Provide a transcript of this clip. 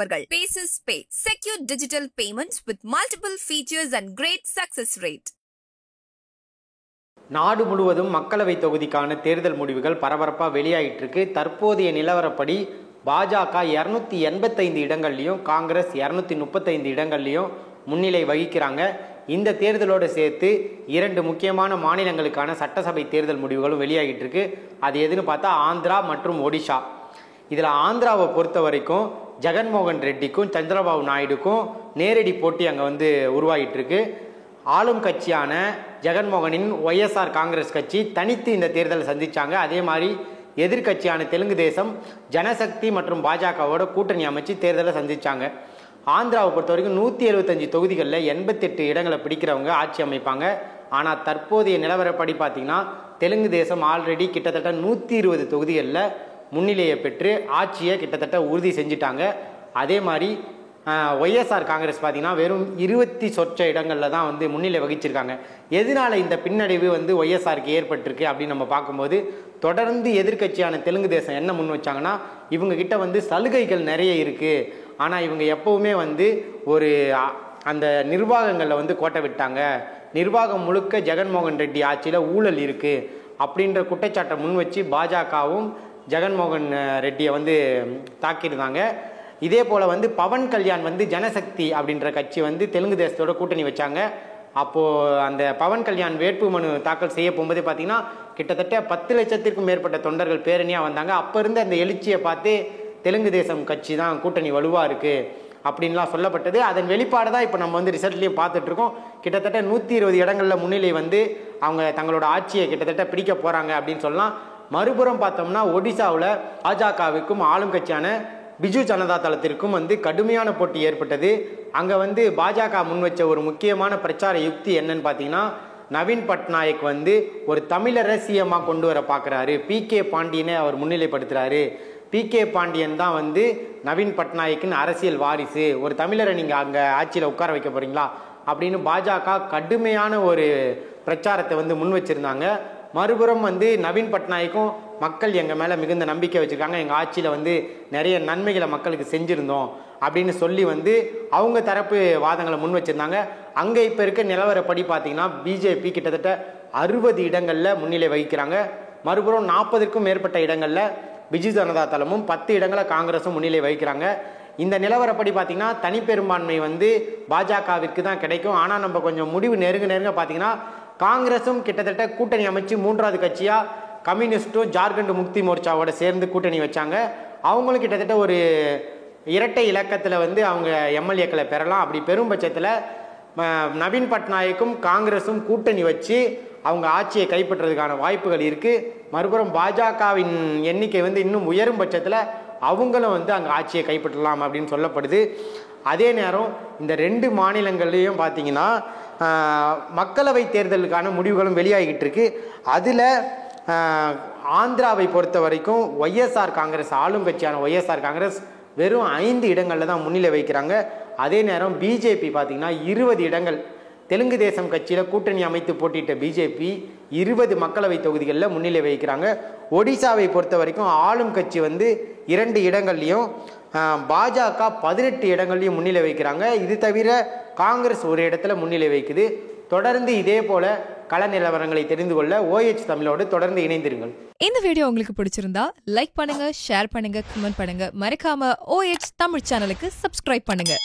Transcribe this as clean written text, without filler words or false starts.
அவர்கள். Paces Pay, secure digital payments with multiple features and great success rate. நாடு முழுவதும் மக்களவை தொகுதிக்கான தேர்தல் முடிவுகள் பரபரப்பாக வெளியாகிட்டு இருக்கு. தற்போதைய நிலவரப்படி பாஜக 285 இடங்கள்லையும் காங்கிரஸ் 235 இடங்கள்லையும் முன்னிலை வகிக்கிறாங்க. இந்த தேர்தலோடு சேர்த்து 2 முக்கியமான மாநிலங்களுக்கான சட்டசபை தேர்தல் முடிவுகளும் வெளியாகிட்டு இருக்கு. அது எதுன்னு பார்த்தா ஆந்திரா மற்றும் ஒடிஷா. இதில் ஆந்திராவை பொறுத்த வரைக்கும் ஜெகன்மோகன் ரெட்டிக்கும் சந்திரபாபு நாயுடுக்கும் நேரடி போட்டி அங்கே உருவாகிட்டு இருக்கு. ஆளும் கட்சியான ஜெகன்மோகனின் ஒய்எஸ்ஆர் காங்கிரஸ் கட்சி தனித்து இந்த தேர்தலை சந்திச்சாங்க. அதே மாதிரி எதிர்கட்சியான தெலுங்கு தேசம் ஜனசக்தி மற்றும் பாஜகவோட கூட்டணி அமைச்சு தேர்தலை சந்திச்சாங்க. ஆந்திராவை பொறுத்த வரைக்கும் 175 தொகுதிகளில் 88 இடங்களை பிடிக்கிறவங்க ஆட்சி அமைப்பாங்க. ஆனால் தற்போதைய நிலவரப்படி பார்த்தீங்கன்னா தெலுங்கு தேசம் ஆல்ரெடி கிட்டத்தட்ட 120 தொகுதிகளில் முன்னிலையை பெற்று ஆட்சியை கிட்டத்தட்ட உறுதி செஞ்சுட்டாங்க. அதே மாதிரி ஒய்எஸ்ஆர் காங்கிரஸ் பார்த்தீங்கன்னா வெறும் 20 சொச்ச இடங்களில் தான் முன்னிலை வகிச்சிருக்காங்க. எதனால இந்த பின்னடைவு ஒய்எஸ்ஆருக்கு ஏற்பட்டிருக்கு அப்படின்னு நம்ம பார்க்கும்போது தொடர்ந்து எதிர்கட்சியான தெலுங்கு தேசம் என்ன முன் வச்சாங்கன்னா இவங்க கிட்ட சலுகைகள் நிறைய இருக்குது. ஆனால் இவங்க எப்போவுமே ஒரு அந்த நிர்வாகங்களில் கோட்டை விட்டாங்க. நிர்வாகம் முழுக்க ஜெகன்மோகன் ரெட்டி ஆட்சியில் ஊழல் இருக்குது அப்படின்ற குற்றச்சாட்டை முன் வச்சு பாஜகவும் ஜெகன்மோகன் ரெட்டியை தாக்கியிருந்தாங்க. இதே போல் பவன் கல்யாண் ஜனசக்தி அப்படின்ற கட்சி தெலுங்கு தேசத்தோட கூட்டணி வச்சாங்க. அப்போது அந்த பவன் கல்யாண் வேட்புமனு தாக்கல் செய்ய போகும்போதே பார்த்தீங்கன்னா கிட்டத்தட்ட 10 லட்சத்திற்கும் மேற்பட்ட தொண்டர்கள் பேரணியாக வந்தாங்க. அப்போ இருந்து அந்த எழுச்சியை பார்த்து தெலுங்கு தேசம் கட்சி தான் கூட்டணி வலுவாக இருக்குது அப்படின்லாம் சொல்லப்பட்டது. அதன் வெளிப்பாடு தான் இப்போ நம்ம ரிசல்ட்லேயும் பார்த்துட்ருக்கோம். கிட்டத்தட்ட 120 இடங்களில் முன்னிலை அவங்க தங்களோட ஆட்சியை கிட்டத்தட்ட பிடிக்க போகிறாங்க அப்படின்னு சொல்லலாம். மறுபுறம் பார்த்தோம்னா ஒடிசாவில் பாஜகவுக்கும் ஆளும் கட்சியான பிஜு ஜனதா தளத்திற்கும் கடுமையான போட்டி ஏற்பட்டது. அங்கே பாஜக முன் வச்ச ஒரு முக்கியமான பிரச்சார யுக்தி என்னன்னு பார்த்தீங்கன்னா நவீன் பட்நாயக் ஒரு தமிழரை சிஎம்மாக கொண்டு வர பார்க்குறாரு. பிகே பாண்டியனை அவர் முன்னிலைப்படுத்துகிறாரு. பிகே பாண்டியன் தான் நவீன் பட்நாயக்கின் அரசியல் வாரிசு. ஒரு தமிழரை நீங்கள் அங்கே ஆட்சியில் உட்கார வைக்க போகிறீங்களா அப்படின்னு பாஜக கடுமையான ஒரு பிரச்சாரத்தை முன் வச்சுருந்தாங்க. மறுபுறம் நவீன் பட்நாயக்கும் மக்கள் எங்கள் மேலே மிகுந்த நம்பிக்கை வச்சுருக்காங்க. எங்கள் ஆட்சியில் நிறைய நன்மைகளை மக்களுக்கு செஞ்சுருந்தோம் அப்படின்னு சொல்லி அவங்க தரப்பு வாதங்களை முன் வச்சுருந்தாங்க. அங்கே இப்போ இருக்க நிலவரப்படி பார்த்தீங்கன்னா பிஜேபி கிட்டத்தட்ட 60 இடங்களில் முன்னிலை வகிக்கிறாங்க. மறுபுறம் 40க்கும் மேற்பட்ட இடங்களில் பிஜு ஜனதா தளமும் 10 இடங்களை காங்கிரஸும் முன்னிலை வகிக்கிறாங்க. இந்த நிலவரப்படி பார்த்தீங்கன்னா தனிப்பெரும்பான்மை பாஜகவிற்கு தான் கிடைக்கும். ஆனால் நம்ம கொஞ்சம் முடிவு நெருங்க பார்த்தீங்கன்னா காங்கிரஸும் கிட்டத்தட்ட கூட்டணி அமைச்சு 3வது கட்சியாக கம்யூனிஸ்ட்டும் ஜார்க்கண்ட் முக்தி மோர்ச்சாவோட சேர்ந்து கூட்டணி வச்சாங்க. அவங்களும் கிட்டத்தட்ட ஒரு இரட்டை இலக்கத்தில் அவங்க எம்எல்ஏக்களை பெறலாம். அப்படி பெரும் பட்சத்தில் நவீன் பட்நாயக்கும் காங்கிரஸும் கூட்டணி வச்சு அவங்க ஆட்சியை கைப்பற்றுறதுக்கான வாய்ப்புகள் இருக்குது. மறுபுறம் பாஜகவின் எண்ணிக்கை இன்னும் உயரும் பட்சத்தில் அவங்களும் அங்கே ஆட்சியை கைப்பற்றலாம் அப்படின்னு சொல்லப்படுது. அதே நேரம் இந்த 2 மாநிலங்கள்லேயும் பார்த்தீங்கன்னா மக்களவை தேர்தலுக்கான முடிவுகளும் வெளியாகிட்டு இருக்கு. அதில் ஆந்திராவை பொறுத்த வரைக்கும் ஒய்எஸ்ஆர் காங்கிரஸ் ஆளும் கட்சியான ஒய்எஸ்ஆர் காங்கிரஸ் வெறும் 5 இடங்களில் தான் முன்னிலை வைக்கிறாங்க. அதே நேரம் பிஜேபி பார்த்தீங்கன்னா 20 இடங்கள் தெலுங்கு தேசம் கட்சியில் கூட்டணி அமைத்து போட்டியிட்ட பிஜேபி 20 மக்களவை தொகுதிகளில் முன்னிலை வகிக்கிறாங்க. ஒடிசாவை பொறுத்த வரைக்கும் ஆளும் கட்சி 2 இடங்கள்லையும் பாஜக 18 இடங்கள்லையும் முன்னிலை வைக்கிறாங்க. இது தவிர காங்கிரஸ் ஒரு இடத்துல முன்னிலை வைக்குது. தொடர்ந்து இதே போல கள நிலவரங்களை தெரிந்து கொள்ள OH தமிழோடு தொடர்ந்து இணைந்திருங்கள். இந்த வீடியோ உங்களுக்கு பிடிச்சிருந்தா லைக் பண்ணுங்க, ஷேர் பண்ணுங்க, கமெண்ட் பண்ணுங்க. மறக்காம OH தமிழ் சேனலுக்கு சப்ஸ்கிரைப் பண்ணுங்க.